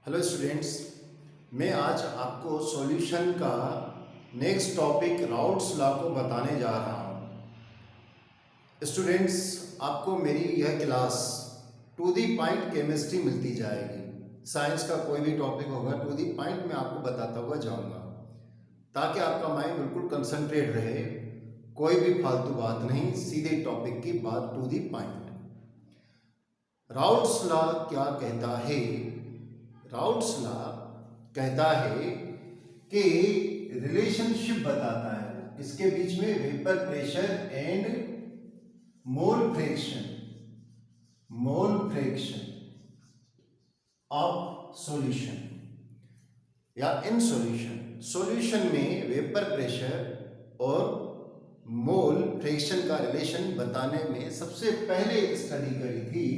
Hello students, मैं आज आपको सॉल्यूशन का नेक्स्ट टॉपिक राउट्स लॉ को बताने जा रहा हूँ। स्टूडेंट्स, आपको मेरी यह class to the point chemistry मिलती जाएगी। साइंस का कोई भी टॉपिक होगा टू दी पॉइंट मैं आपको बताता हुआ जाऊँगा, ताकि आपका माइंड बिल्कुल कंसंट्रेट रहे, कोई भी फालतू बात नहीं, सीधे टॉपिक की बात, to the point. Raoult's law क्या कहता है? राउट्स लॉ कहता है कि रिलेशनशिप बताता है इसके बीच में vapour pressure and mole fraction of solution या इन सॉल्यूशन में वेपर प्रेशर और मोल फ्रैक्शन का रिलेशन बताने में सबसे पहले स्टडी करी थी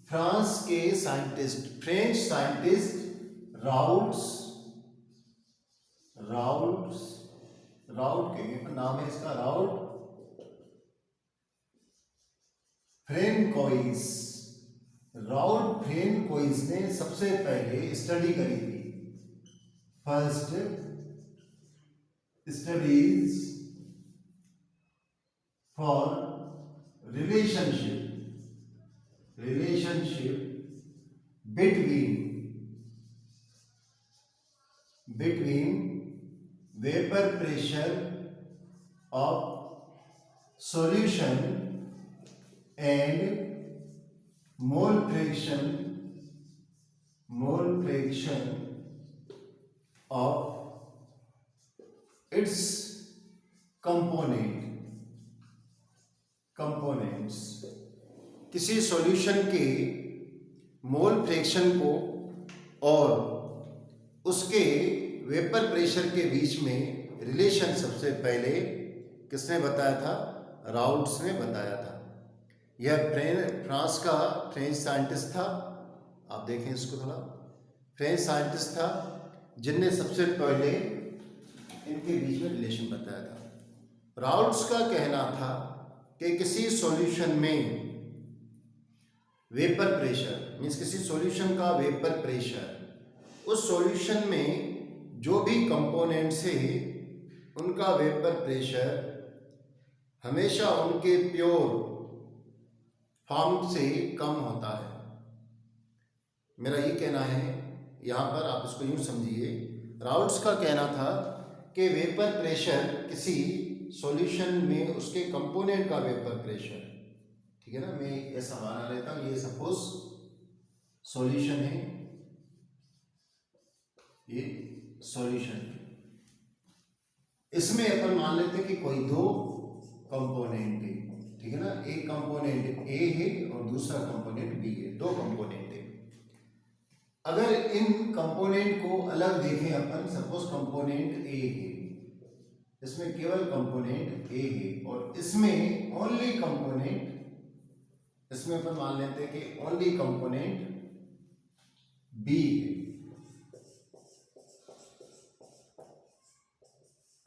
फ्रेंच साइंटिस्ट राउट के नाम है इसका, राउट फ्रेनकोइस ने सबसे पहले स्टडी करी थी। First studies for relationship between vapor pressure of solution and mole fraction of its components। किसी सॉल्यूशन के मोल फ्रैक्शन को और उसके वेपर प्रेशर के बीच में रिलेशन सबसे पहले किसने बताया था? राउट्स ने बताया था। यह फ्रांस का फ्रेंच साइंटिस्ट था। आप देखें इसको थोड़ा, फ्रेंच साइंटिस्ट था जिनने सबसे पहले इनके बीच में रिलेशन बताया था। राउट्स का कहना था कि किसी सॉल्यूशन में वेपर प्रेशर मीन्स किसी सॉल्यूशन का वेपर प्रेशर, उस सॉल्यूशन में जो भी कंपोनेंट्स है उनका वेपर प्रेशर हमेशा उनके प्योर फॉर्म से कम होता है। मेरा ये कहना है, यहाँ पर आप इसको यूँ समझिए, राउट्स का कहना था कि वेपर प्रेशर किसी सॉल्यूशन में उसके कंपोनेंट का वेपर प्रेशर, ठीक है ना, मैं ऐसा माना लेता हूँ, ये सपोज सॉल्यूशन है, ये सॉल्यूशन, इसमें अपन मान लेते हैं कि कोई दो कंपोनेंट है, ठीक है ना, एक कंपोनेंट ए है और दूसरा कंपोनेंट बी है, दो कंपोनेंट है। अगर इन कंपोनेंट को अलग देखें अपन, सपोज कंपोनेंट ए है, इसमें केवल कंपोनेंट ए है और इसमें ओनली कंपोनेंट, इसमें अपन मान लेते हैं कि ओनली कंपोनेंट बी है,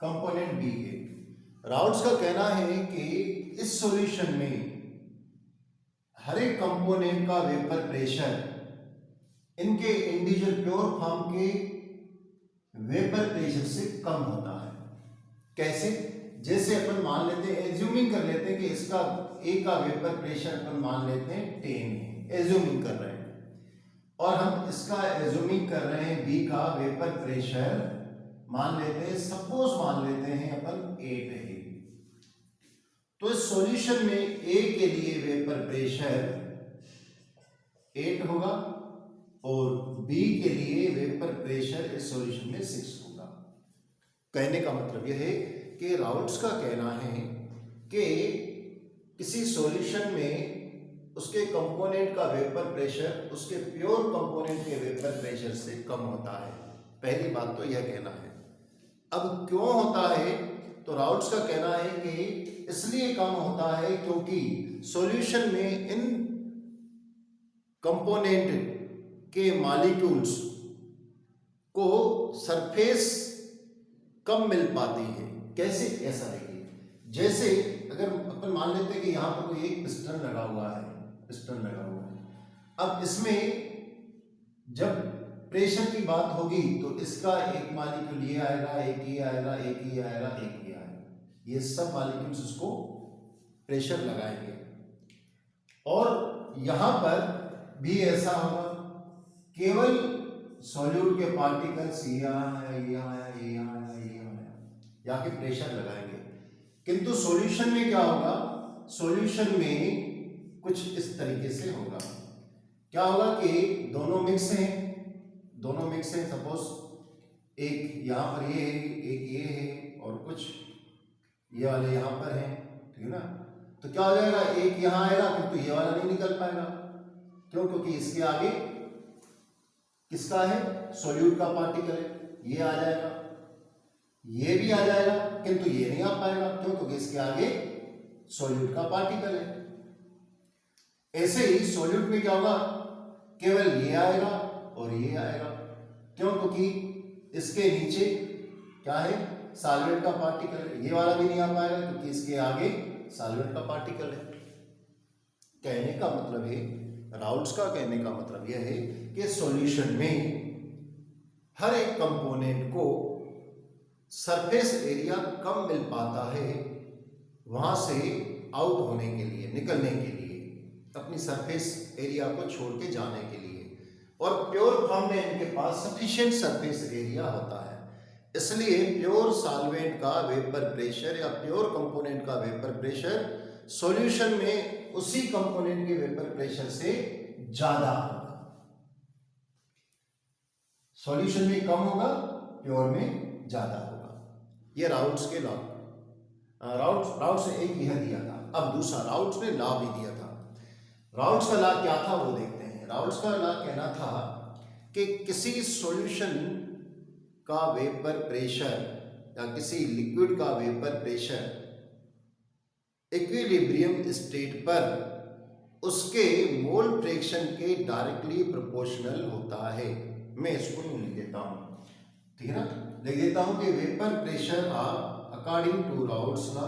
कंपोनेंट बी है। राउट्स का कहना है कि इस सॉल्यूशन में हर एक कंपोनेंट का वेपर प्रेशर इनके इंडिविजुअल प्योर फॉर्म के वेपर प्रेशर से कम होता है। कैसे? जैसे अपन मान लेते हैं, एज्यूमिंग कर लेते हैं कि इसका ए का वेपर प्रेशर अपन मान लेते हैं 10 है, एज्यूमिंग कर रहे हैं, और हम इसका एज्यूमिंग कर रहे हैं बी का वेपर प्रेशर मान लेते हैं, सपोज मान लेते हैं अपन 8 है। तो इस सॉल्यूशन में ए के लिए वेपर प्रेशर 8 होगा और बी के लिए वेपर प्रेशर इस सॉल्यूशन में 6 होगा। कहने का मतलब यह है कि राउट्स का कहना है कि किसी सॉल्यूशन में उसके कंपोनेंट का वेपर प्रेशर उसके प्योर कंपोनेंट के वेपर प्रेशर से कम होता है। पहली बात तो यह कहना है। अब क्यों होता है? तो राउट्स का कहना है कि इसलिए कम होता है क्योंकि सॉल्यूशन में इन कंपोनेंट के मॉलिक्यूल्स को सरफेस कम मिल पाती है। कैसे? ऐसा देखिए, जैसे अगर अपन मान लेते हैं कि यहाँ पर कोई एक पिस्टन लगा हुआ है, अब इसमें जब प्रेशर की बात होगी तो इसका एक मॉलिक्यूल ये आएगा, एक ये आएगा, एक ये आएगा, एक ये आएगा, ये सब मॉलिक्यूल्स उसको प्रेशर लगाएंगे। और यहां पर भी ऐसा होगा, केवल सॉल्यूट के पार्टिकल्स यहाँ है, यहाँ है, यहाँ है, यहाँ है, यहाँ के प्रेशर लगाएंगे। किंतु सॉल्यूशन में क्या होगा, सॉल्यूशन में कुछ इस तरीके से होगा। क्या होगा कि दोनों मिक्स हैं, दोनों मिक्स हैं, सपोज एक यहाँ पर ये है, एक ये है, और कुछ ये वाले यहाँ पर हैं, ठीक है ना। तो क्या हो जाएगा, एक यहाँ आएगा किंतु ये वाला नहीं निकल पाएगा। क्यों? क्योंकि इसके आगे किसका है, सॉल्यूट का पार्टिकल है, ये आ जाएगा, ये भी आ जाएगा किंतु ये नहीं आ पाएगा। क्यों? क्योंकि इसके आगे सॉल्यूट का पार्टिकल है। ऐसे ही सॉल्यूट में क्या होगा, केवल ये आएगा और ये आएगा। क्यों? क्योंकि इसके नीचे क्या है, सॉल्वेंट का पार्टिकल है, ये वाला भी नहीं आ पाएगा क्योंकि इसके आगे सॉल्वेंट का पार्टिकल है। कहने का मतलब है, राउल्ट्स का कहने का मतलब यह है कि सॉल्यूशन में हर एक कंपोनेंट को सरफेस एरिया कम मिल पाता है, वहां से आउट होने के लिए, निकलने के लिए, अपनी सरफेस एरिया को छोड़ के जाने के लिए। और प्योर फॉर्म में इनके पास सफिशिएंट सरफेस एरिया होता है। इसलिए प्योर सॉल्वेंट का वेपर प्रेशर या प्योर कंपोनेंट का वेपर प्रेशर सॉल्यूशन में उसी कंपोनेंट के वेपर प्रेशर से ज्यादा होगा। सॉल्यूशन में कम होगा, प्योर में ज्यादा होगा। ये राउल्ट्स के लॉ, राउल्ट्स ने एक यह दिया था। अब दूसरा राउल्ट्स ने लॉ भी दिया था। राउल्ट्स का लॉ क्या था वो देखते हैं। राउल्ट्स का लॉ कहना था कि किसी सॉल्यूशन का वेपर प्रेशर या किसी लिक्विड का वेपर प्रेशर इक्विलिब्रियम स्टेट पर उसके मोल फ्रैक्शन के डायरेक्टली प्रोपोर्शनल होता है। मैं इसको यूं लिख देता हूं, ठीक है ना। लिख देता हूं कि vapour pressure are according to Raoult's law,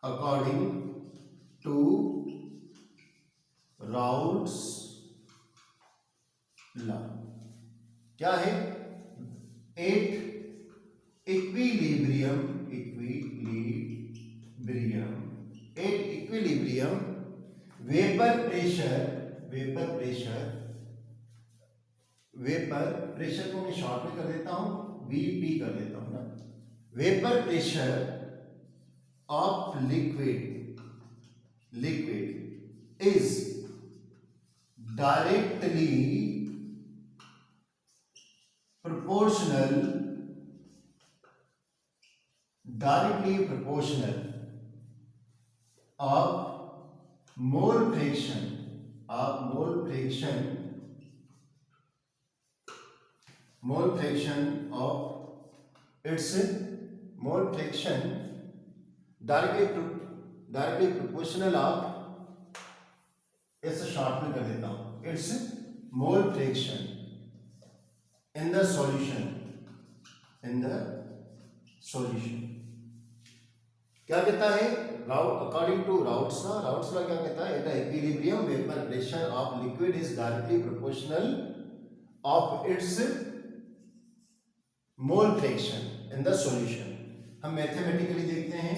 according to Raoult's law क्या है, एट इक्विलिब्रियम वेपर प्रेशर को मैं शॉर्ट में कर देता हूं, वीपी कर देता हूं ना। Vapour pressure of liquid is directly proportional of mole fraction of its mole fraction directly proportional of, इसे शॉर्ट में कर देता हूं, its mole fraction in the solution क्या कहता है, अकॉर्डिंग टू राउल्ट्स लॉ क्या कहता है, the equilibrium vapour pressure of liquid is directly proportional of its mole fraction in the solution. हम मैथमेटिकली देखते हैं,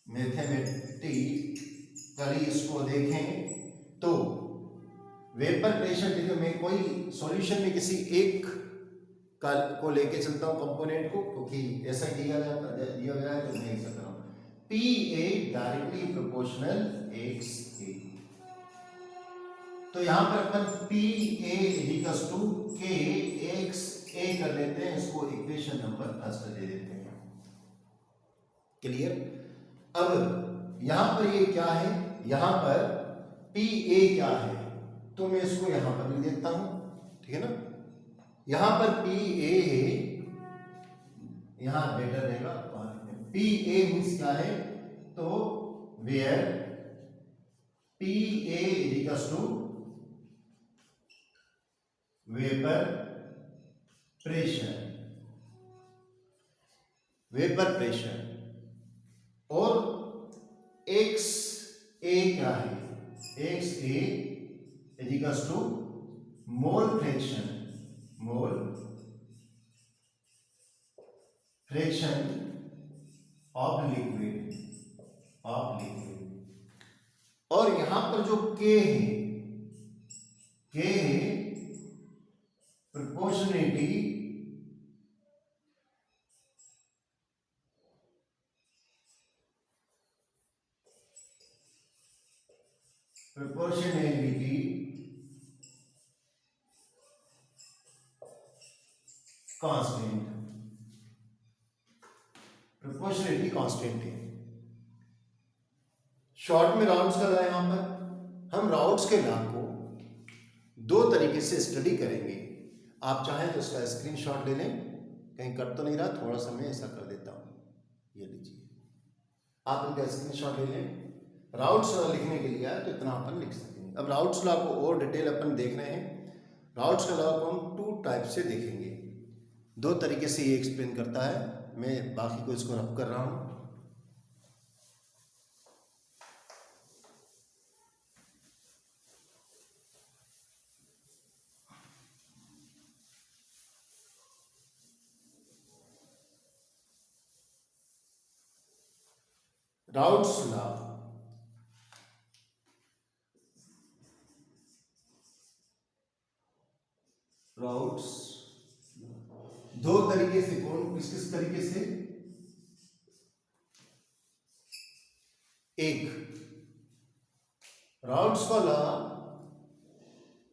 मैथमेटिकली इसको देखें तो वेपर प्रेशर, देखिए मैं कोई सॉल्यूशन में किसी एक को लेके चलता हूं कंपोनेंट को, क्योंकि ऐसा ही दिया गया है तो मैं ऐसा कर रहा हूं, P A directly proportional x A. तो यहां पर अपन P A equals to K x A कर लेते हैं, इसको इक्वेशन नंबर फर्स्ट दे देते हैं। क्लियर। अब यहां पर ये क्या है, यहां पर पी ए क्या है, तो मैं इसको यहां पर लिख देता हूं, ठीक है ना। यहां पर पी ए है, यहां बेटर रहेगा, पी ए मीन्स क्या है, तो where P A equals to vapour pressure और एक्स ए क्या है, X A equals to mole fraction, mole fraction of liquid, of liquid. और यहां पर जो के है प्रोपोर्शनलिटी कांस्टेंट, प्रोपोर्शनलिटी कांस्टेंट है। शॉर्ट में राउल्ट्स का लॉ, यहां पर हम राउल्ट्स के लॉ को दो तरीके से स्टडी करेंगे। आप चाहें तो इसका स्क्रीनशॉट ले लें, कहीं कट तो नहीं रहा, थोड़ा सा मैं ऐसा कर देता हूं, ये लीजिए, आप इनका स्क्रीनशॉट ले लें। राउल्ट्स लॉ लिखने के लिए आया तो इतना अपन लिख सकेंगे। अब राउल्ट्स लॉ को और डिटेल अपन देख रहे हैं। राउल्ट्स का लॉ को हम टू टाइप से देखेंगे, दो तरीके से ये एक्सप्लेन करता है। मैं बाकी को इसको रफ कर रहा हूं। राउल्ट्स लॉ, राउल्ट्स दो तरीके से, कौन किस किस तरीके से? एक, राउल्ट्स का लॉ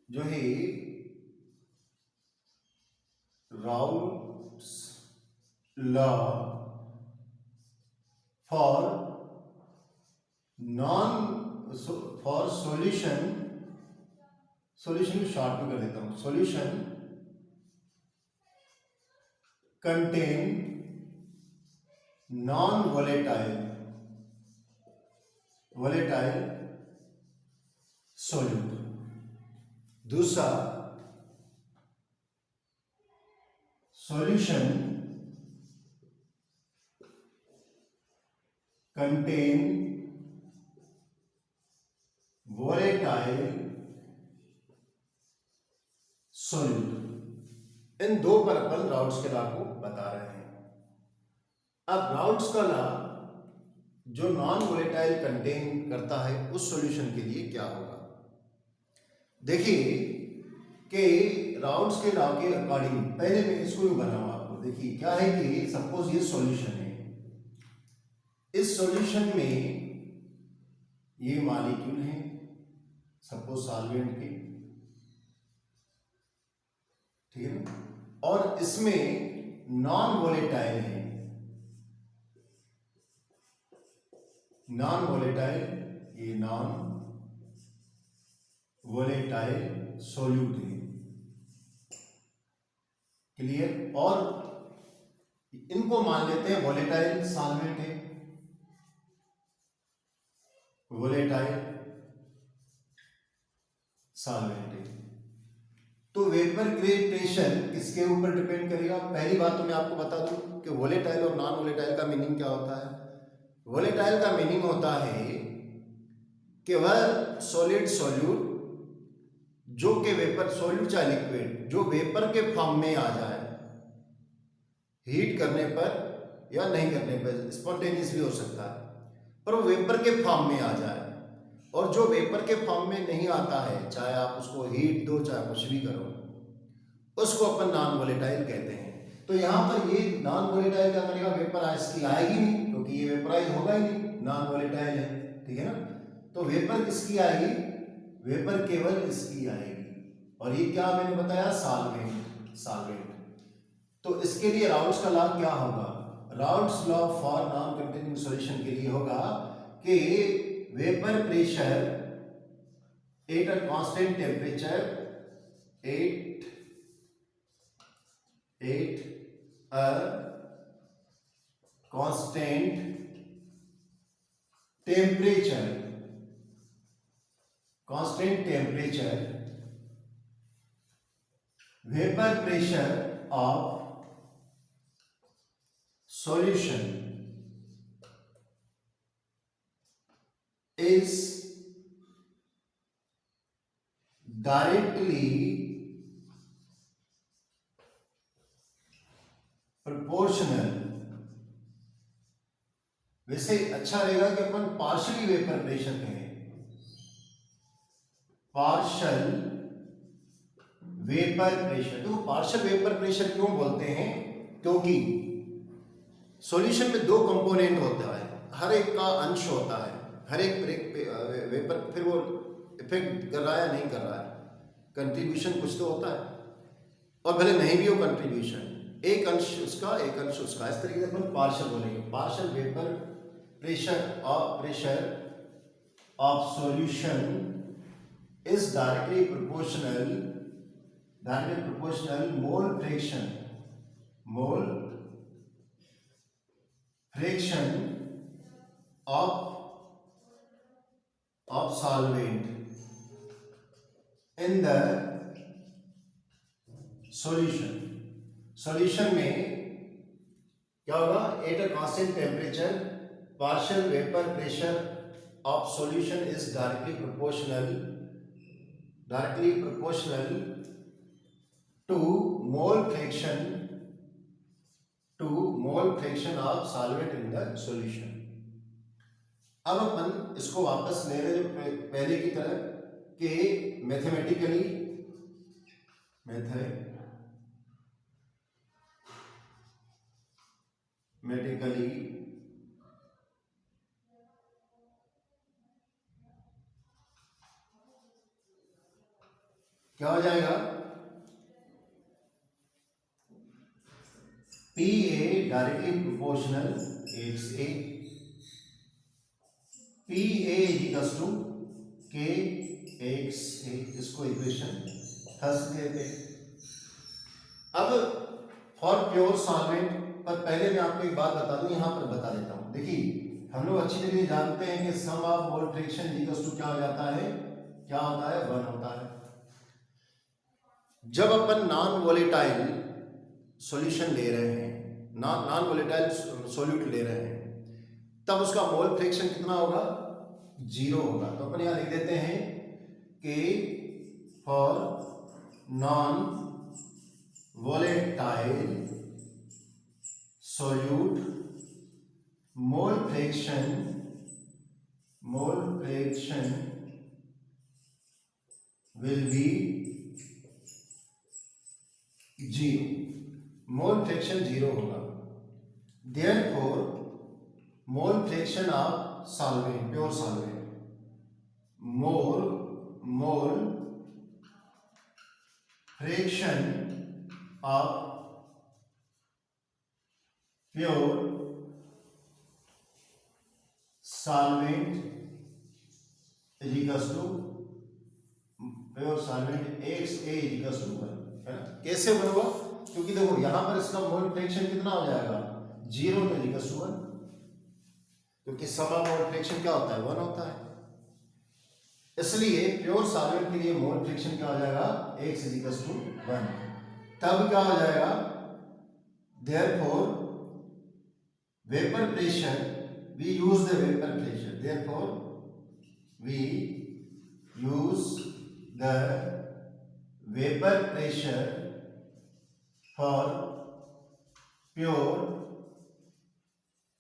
जो है, Raoult's law for for solution, solution को शॉर्ट में कर देता हूं, solution contain non volatile, volatile solute. दूसरा, सॉल्यूशन कंटेन वोलेटाइल सॉल्यूट। इन दो पर अपन राउल्ट्स के लॉ को बता रहे हैं। अब राउल्ट्स का लॉ जो नॉन वोलेटाइल कंटेन करता है उस सॉल्यूशन के लिए क्या होगा? देखिए कि राउल्ट्स के लॉ के अकॉर्डिंग, पहले मैं इसको भी बनाऊं आपको। देखिए क्या है कि सपोज ये सॉल्यूशन है, इस सॉल्यूशन में ये मॉलिक्यूल है सपोज सॉल्वेंट के, ठीक है ना, और इसमें नॉन वोलेटाइल है, नॉन वोलेटाइल, ये नॉन वोलेटाइल सॉल्यूट है, क्लियर। और इनको मान लेते हैं वोलेटाइल सॉल्वेंट है, वोलेटाइल सॉल्वेंट है। तो वेपर प्रेशर किसके ऊपर डिपेंड करेगा? पहली बात तो मैं आपको बता दूं कि वोलेटाइल और नॉन वोलेटाइल का मीनिंग क्या होता है। वोलेटाइल का मीनिंग होता है कि वह सॉलिड सॉल्यूट जो कि वेपर, सॉल्यूट चाहे लिक्विड, जो वेपर के फॉर्म में आ जाए, हीट करने पर या नहीं करने पर, स्पॉन्टेनियस भी हो सकता है, पर वो वेपर के फॉर्म में आ जाए। और जो वेपर के फॉर्म में नहीं आता है, चाहे आप उसको हीट दो चाहे कुछ भी करो, उसको अपन नॉन वोलेटाइल कहते हैं। तो यहाँ पर ये नॉन वोलेटाइल क्या करेगा? वेपर इसकी आएगी नहीं, क्योंकि ये वेपराइज होगा ही नहीं, नॉन वोलेटाइल है, ठीक है ना। तो वेपर किसकी आएगी? वेपर केवल इसकी आएगी। और ये क्या मैंने बताया? Solvent, solvent. तो इसके लिए राउल्ट्स का लॉ क्या होगा? Raoult's law for non containing solution के लिए होगा कि vapour pressure at a constant temperature, at a constant temperature, constant temperature, vapor pressure of solution is directly proportional, वैसे अच्छा रहेगा कि अपन पार्शियली वेपर प्रेशर कहें, पार्शियल वेपर प्रेशर। तो पार्शियल वेपर प्रेशर क्यों बोलते हैं? क्योंकि सॉल्यूशन में दो कंपोनेंट होता है, हर एक का अंश होता है, हर एक वेपर, फिर वो इफेक्ट कर रहा है या नहीं कर रहा है, कंट्रीब्यूशन कुछ तो होता है, और भले नहीं भी हो कंट्रीब्यूशन, एक अंश उसका एक अंश उसका, इस तरीके से अपन पार्शियल बोलेंगे। Partial vapour pressure of solution is directly proportional mole fraction of solvent in the solution में क्या होगा? At a constant temperature partial vapour pressure of solution is directly proportional to mole fraction of solvent in the solution. अब अपन इसको वापस ले रहे जो पहले की तरह कि मैथमेटिकली क्या हो जाएगा? P A directly proportional x A, P A equals to K x A, इसको इक्वेशन फर्स्ट देते। अब फॉर प्योर सॉल्वेंट पर पहले मैं आपको एक बात बता दूं, यहां पर बता देता हूं। देखिए हम लोग अच्छी तरह जानते हैं कि sum of mole fraction equals to क्या हो जाता है? क्या होता है? 1 होता है। जब अपन नॉन वोलेटाइल सॉल्यूशन ले रहे हैं, नॉन वोलेटाइल सॉल्यूट ले रहे हैं, तब उसका मोल फ्रैक्शन कितना होगा? 0 होगा। तो अपन यहां लिख देते हैं कि for non volatile solute mole fraction will be 0, mole fraction 0 होगा। Therefore mole fraction of solvent, pure solvent, mole fraction of pure solvent is equals to pure solvent x A equals to 1, है ना? कैसे बनोगा? क्योंकि देखो यहां पर इसका mole fraction कितना हो जाएगा? 0 तो इक्वल्स टू 1, क्योंकि सम ऑफ मोल फ्रैक्शन क्या होता है? 1 होता है। इसलिए प्योर सॉल्वेंट के लिए मोल फ्रैक्शन क्या हो जाएगा? x is equals to 1। तब क्या हो जाएगा? Therefore vapour pressure, we use the vapor pressure, therefore we use the vapor pressure for pure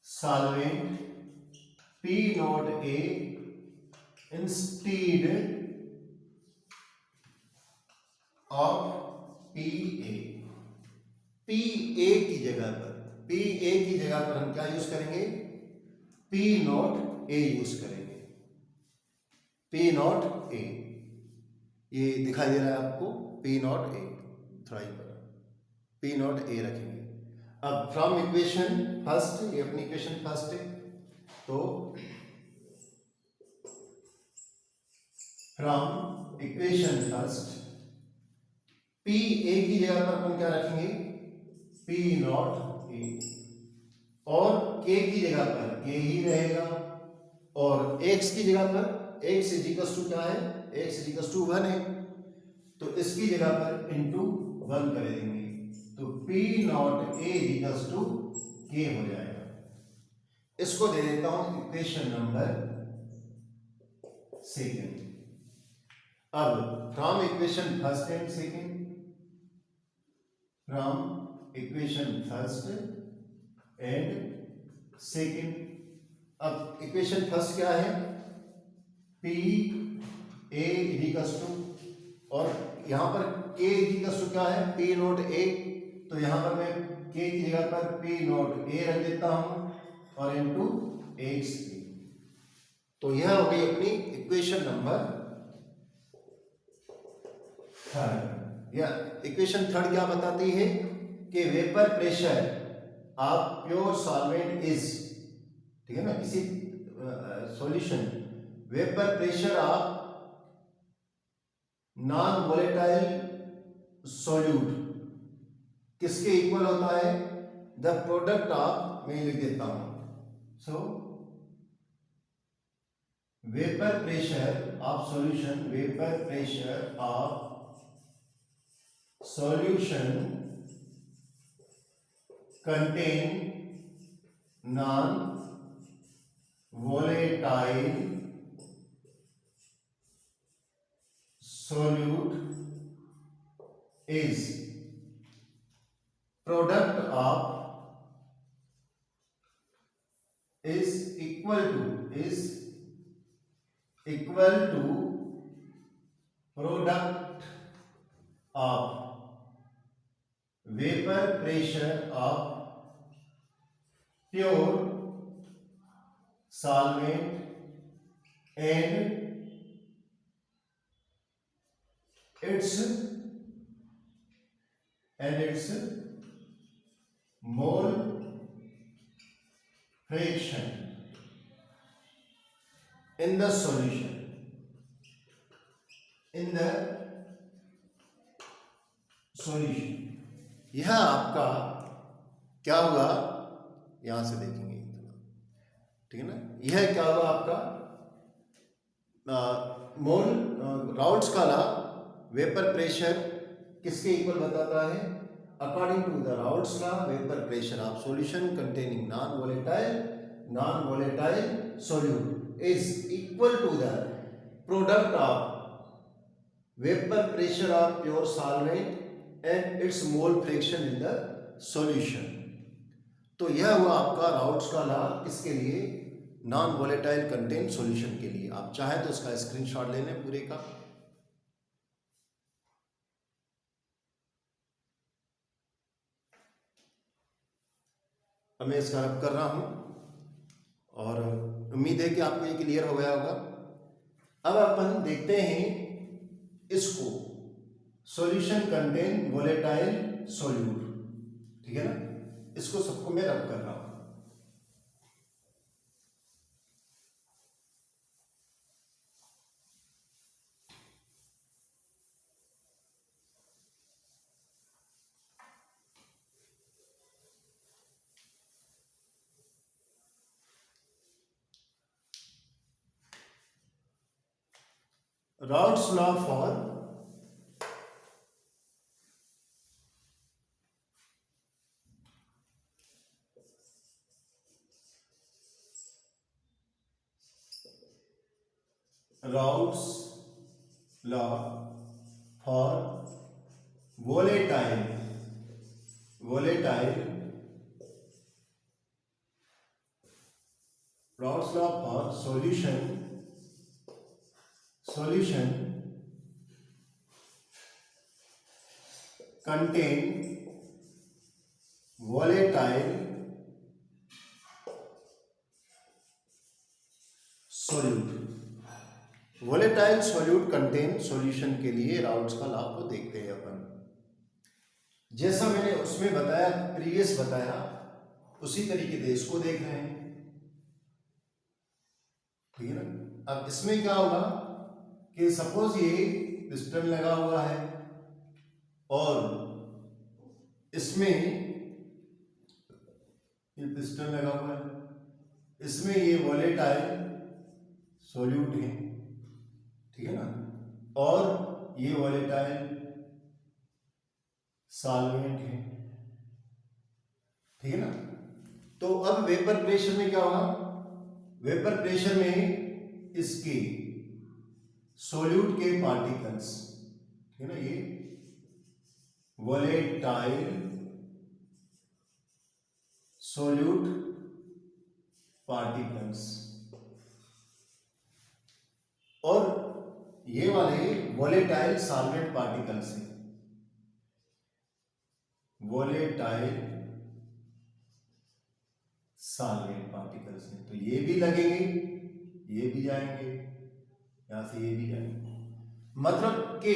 solvent P naught A instead of PA। PA की जगह पर हम क्या यूज करेंगे? P नॉट A यूज करेंगे। P नॉट A, ये दिखाई दे रहा है आपको? P नॉट A, थोड़ा ही पर P नॉट A रखेंगे। अब फ्रॉम इक्वेशन फर्स्ट, ये अपनी इक्वेशन फर्स्ट है, तो from equation first P A की जगह पर अपन क्या रखेंगे? P नॉट A, और K की जगह पर K ही रहेगा, और X की जगह पर X इज इक्वल्स टू क्या है? X इज इक्वल्स टू 1 है, तो इसकी जगह पर इंटू 1 कर देंगे, तो P not A is equals to K हो जाएगा। इसको दे देता हूं इक्वेशन नंबर 2। अब from equation first and second, from equation first and second. अब इक्वेशन फर्स्ट क्या है, पी ए इक्वल्स टू, और यहां पर के इक्वल्स टू क्या है, पी नोट ए, तो यहां पर मैं के की जगह पर पी नोट ए रख देता हूं और इनटू एक्स पी। तो यह हो गई अपनी इक्वेशन नंबर थर्ड। या इक्वेशन थर्ड क्या बताती है कि vapour pressure of pure solvent is, ठीक है ना, किसी solution, vapour pressure of non volatile solute किसके इक्वल होता है, द प्रोडक्ट ऑफ, मैं लिख देता हूं, सो vapour pressure of solution, vapour pressure of solution contain non volatile solute is product of is equal to product of vapor pressure of pure solvent and its mole fraction in the solution, यह आपका क्या होगा, यहां से देखेंगे, ठीक है ना, यह क्या होगा आपका मोल राउल्ट्स का लॉ वेपर प्रेशर किसके इक्वल बताता है, according to the Raoult's law vapour pressure of solution containing non volatile solute is equal to the product of vapour pressure of pure solvent and its mole fraction in the solution. तो यह हुआ आपका Raoult's का law किसके लिए, non volatile contain solution के लिए। आप चाहे तो इसका स्क्रीनशॉट ले लें पूरे का। अब मैं इसका रब कर रहा हूं और उम्मीद है कि आपको ये क्लियर हो गया होगा। अब अपन देखते हैं इसको, सॉल्यूशन कंटेन वोलेटाइल सॉल्यूट, ठीक है ना, इसको सबको मैं रब कर रहा हूं। Raoult's law for Raoult's law for volatile Raoult's law for solution contain volatile solute। Volatile solute contain solution के लिए राउल्ट्स का लॉ को देखते हैं अपन। जैसा मैंने उसमें बताया, प्रीवियस बताया, उसी तरीके से इसको देख रहे हैं, ठीक है ना। अब इसमें क्या होगा कि सपोज ये पिस्टन लगा हुआ है और इसमें ये पिस्टन लगा हुआ है, इसमें ये वोलेटाइल सॉल्यूट है, ठीक है ना, और ये वोलेटाइल सॉल्वेंट है, ठीक है ना। तो अब वेपर प्रेशर में क्या होगा, वेपर प्रेशर में इसके सॉल्यूट के पार्टिकल्स, ठीक है ना, ये वोलेटाइल सोल्यूट पार्टिकल्स, और ये वाले वोलेटाइल सॉल्वेंट पार्टिकल्स हैं, वोलेटाइल सॉल्वेंट पार्टिकल्स हैं। तो ये भी लगेंगे, ये भी जाएंगे, यहां से ये भी जाएंगे, मतलब कि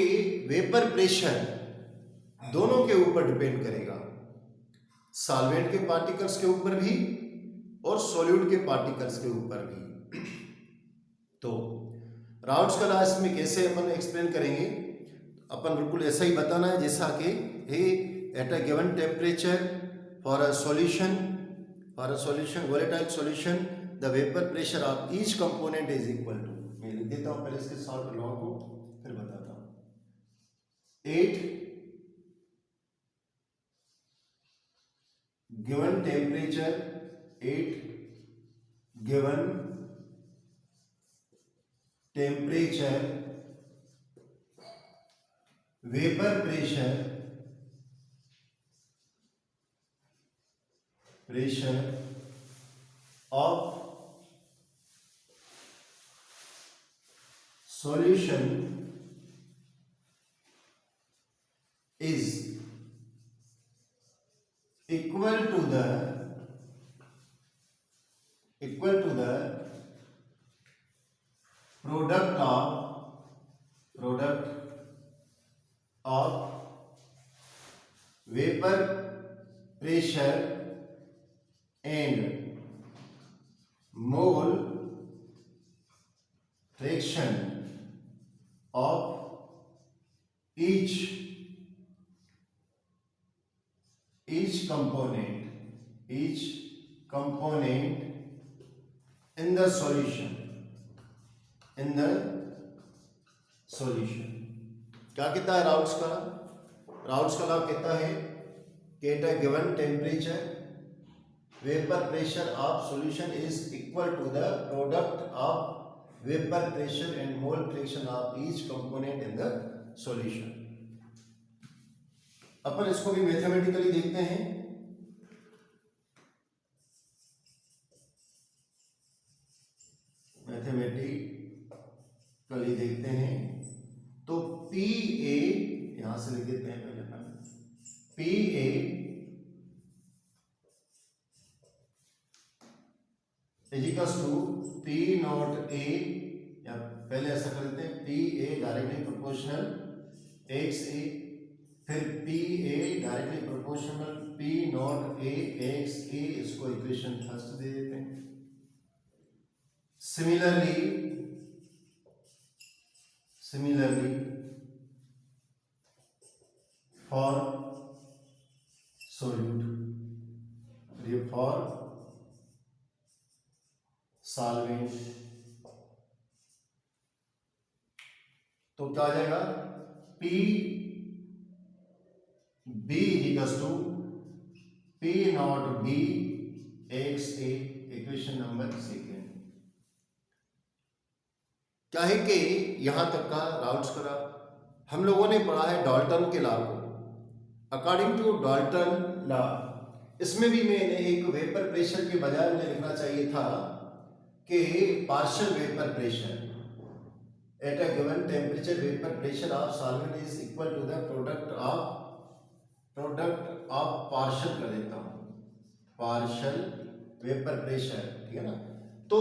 वेपर प्रेशर दोनों के ऊपर डिपेंड करेगा, सॉल्वेंट के पार्टिकल्स के ऊपर भी और सॉल्यूट के पार्टिकल्स के ऊपर भी। तो राउट्स का लॉ इसमें कैसे अपन एक्सप्लेन करेंगे, अपन बिल्कुल ऐसा ही बताना है जैसा कि at a given temperature for a solution volatile solution the vapor pressure of each component is equal to, मैं लिख देता हूं पहले इसके शॉर्ट लॉ को फिर बताता हूं। 8 given temperature, 8 given temperature vapor pressure of solution is equal to the product of vapor pressure and mole fraction of each component in the solution, क्या कहता है राउट्स का लॉ कहता है कि at a given temperature vapour pressure of solution is equal to the product of vapour pressure and mole fraction of each component in the solution. अपन इसको भी मैथमेटिकली देखते हैं। मैथमेटिकली देखते हैं तो पी ए यहां से लिख देते हैं पहले अपन, P A equals to P not A, या पहले ऐसा कर देते हैं P A directly proportional x A, फिर P A directly proportional P not A x A, इसको इक्वेशन फर्स्ट दे देते हैं। सिमिलरली फॉर सोल्यूट, ये फॉर सॉल्वेंट, तो क्या आ जाएगा P B equals to P not B X A, equation number second. क्या है कि यहां तक का राउट्स करा हम लोगों ने पढ़ा है डाल्टन के लॉ को। अकॉर्डिंग टू डाल्टन लॉ, इसमें भी मैंने एक वेपर प्रेशर के बजाय मुझे लिखना चाहिए था कि partial vapour pressure at a given temperature vapour pressure of solvent is equal to the product of partial कर देता हूं, पार्शियल वेपर प्रेशर, ठीक है ना। तो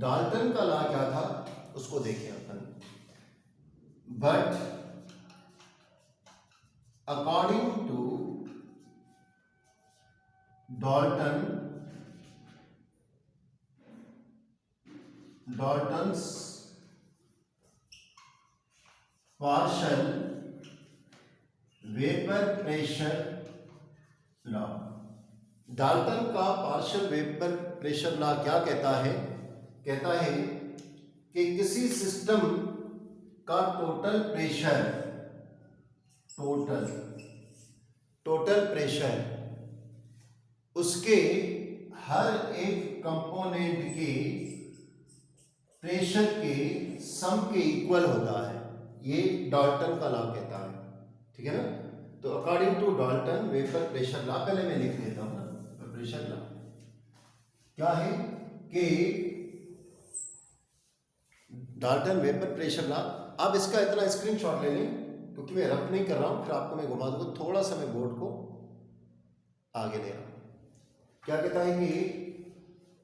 डाल्टन का लॉ क्या था उसको देखें अपन। But according to Dalton's partial vapour pressure law, Dalton का पार्शियल वेपर प्रेशर लॉ क्या कहता है? कहता है कि किसी सिस्टम का टोटल प्रेशर उसके हर एक कंपोनेंट के प्रेशर के सम के इक्वल होता है। ये डाल्टन का लॉ कहता है, ठीक है ना। तो according to Dalton vapour pressure law, पहले मैं लिख देता हूं ना, प्रेशर लॉ क्या है कि डाल्टन वेपर प्रेशर लॉ। आप इसका इतना स्क्रीनशॉट ले लें, क्योंकि मैं रफ नहीं कर रहा हूं, फिर आपको मैं घुमा दूंगा। थोड़ा सा मैं बोर्ड को आगे ले रहा हूं। क्या कहता है कि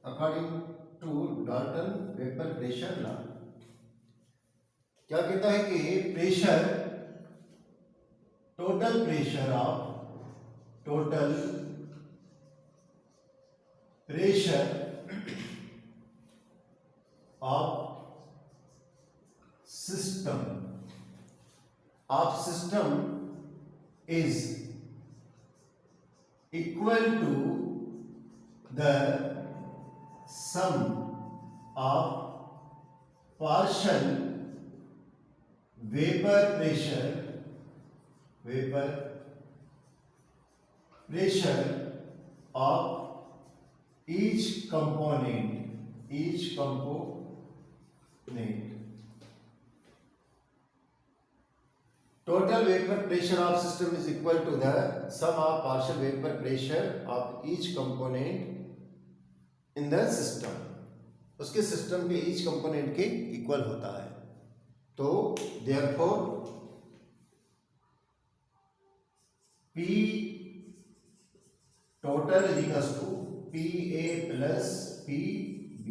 according to Dalton vapour pressure law, क्या कहता है कि pressure, total pressure of system is equal to the sum of partial vapor pressure of each component. Total vapor pressure of system is equal to the sum of partial vapor pressure of each component in the system. उसके system के each component के equal होता है। तो therefore P total is equals to PA plus PB।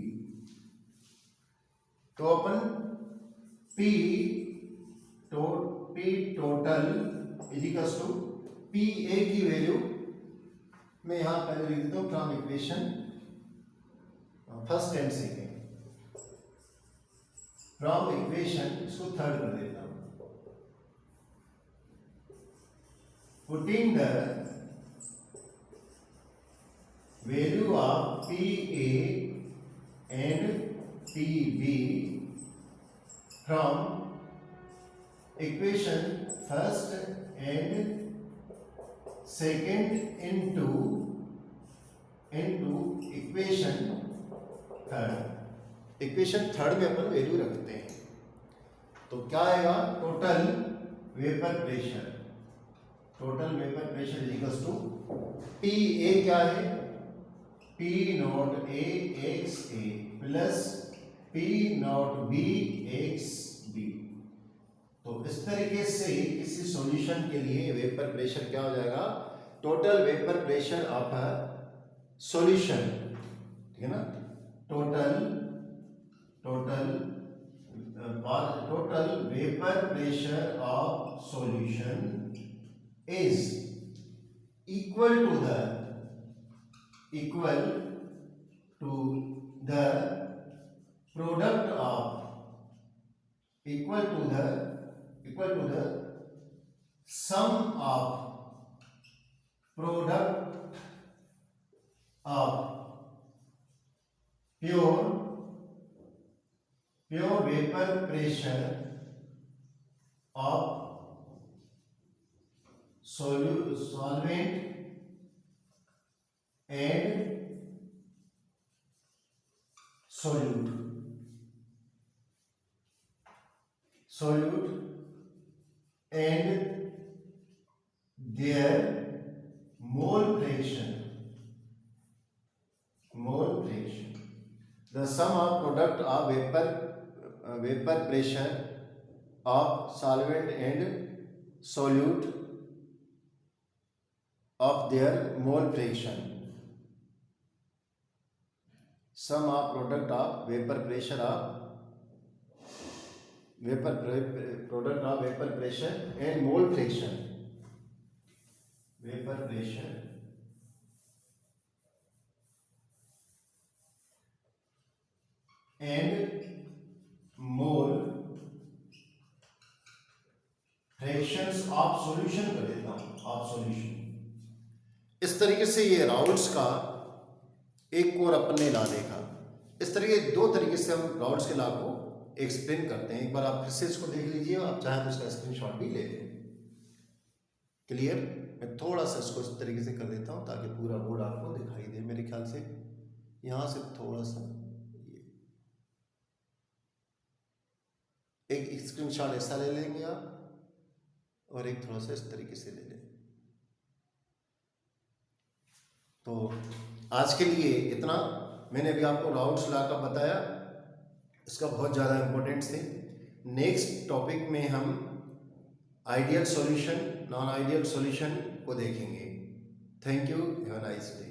तो अपन P total is equals to PA की value मैं यहां पहले लिख देता हूं from equation first and second, from equation इसको थर्ड कर देता हूं। Putting the value of PA and PB from equation first and second into equation third. Equation third में अपन वैल्यू रखते हैं, तो क्या आएगा? Total vapour pressure is equals to P A, क्या है? P not A x A plus P not B x B. तो इस तरीके से किसी सॉल्यूशन के लिए वेपर प्रेशर क्या हो जाएगा? Total vapour pressure of a solution, ठीक है ना? Total vapour pressure of solution is equal to the product of sum of product of pure vapor pressure of solvent and solute and their mole fraction. The sum of product of vapor pressure of solvent and solute of their mole fraction. Sum of product of vapor pressure of vapor pressure and mole fraction, vapor pressure and mole fractions of solution कर देता हूं, of solution। इस तरीके से ये Raoult's का एक और अपने ला देखा। इस तरीके दो तरीके से हम राउल्ट्स के लॉ को एक्सप्लेन करते हैं। एक बार आप फिर से इसको देख लीजिए, आप चाहें तो इसका स्क्रीनशॉट भी ले लें। क्लियर? मैं थोड़ा सा इसको इस तरीके से कर देता हूं ताकि पूरा बोर्ड आपको दिखाई दे। मेरे ख्याल से यहां से थोड़ा सा एक स्क्रीनशॉट ऐसा ले लेंगे आप, और एक थोड़ा सा इस तरीके से ले लें। तो आज के लिए इतना। मैंने अभी आपको राउल्ट्स लॉ का बताया, इसका बहुत ज़्यादा इम्पोर्टेंस थे। नेक्स्ट टॉपिक में हम ideal solution, non ideal solution को देखेंगे। Thank you, have a nice day.